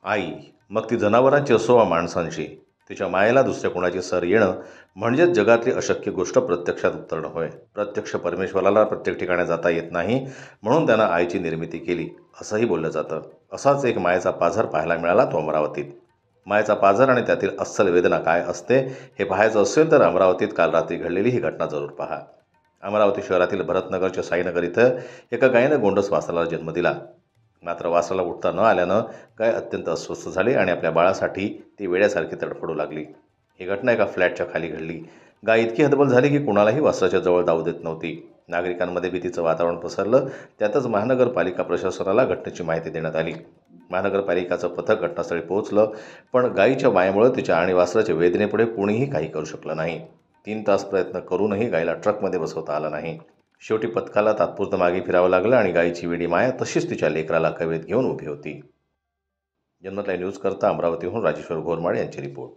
आई, मग ती जनावरांची असो वा माणसांची, तिच्या मायेला दुसऱ्या कोणाची सर येणं म्हणजेच जगातली अशक्य गोष्ट प्रत्यक्षात उतरणं होय. प्रत्यक्ष परमेश्वराला प्रत्येक ठिकाणी जाता येत नाही, म्हणून त्यानं आईची निर्मिती केली, असंही बोललं जातं. असाच एक मायेचा पाझर पाहायला मिळाला तो अमरावतीत. मायेचा पाझर आणि त्यातील अस्सल वेदना काय असते हे पाहायचं असेल तर अमरावतीत काल रात्री घडलेली ही घटना जरूर पहा. अमरावती शहरातील भरतनगरच्या साईनगर इथं एका गायीनं गोंडस वासराला जन्म दिला. मात्र वासराला उठता न आल्यानं गाय अत्यंत अस्वस्थ झाली आणि आपल्या बाळासाठी ती वेड्यासारखी तडफडू लागली. ही घटना एका फ्लॅटच्या खाली घडली. गाय इतकी हतबल झाली की कुणालाही वासराच्या जवळ जाऊ देत नव्हती. नागरिकांमध्ये भीतीचं वातावरण पसरलं. त्यातच महानगरपालिका प्रशासनाला घटनेची माहिती देण्यात आली. महानगरपालिकाचं पथक घटनास्थळी पोहोचलं, पण गायीच्या मायेमुळे तिच्या आणि वासराच्या वेदनेपुढे कोणीही काही करू शकलं नाही. 3 तास प्रयत्न करूनही गायीला ट्रकमध्ये बसवता आलं नाही. शेवटी पथकाला तात्पुरतं मागे फिरावं लागलं आणि गायीची वेडी माया तशीच तिच्या लेकराला कवेत घेऊन उभी होती. जन्मत न्यूज करता अमरावतीहून राजेश्वर घोरमाडे यांची रिपोर्ट.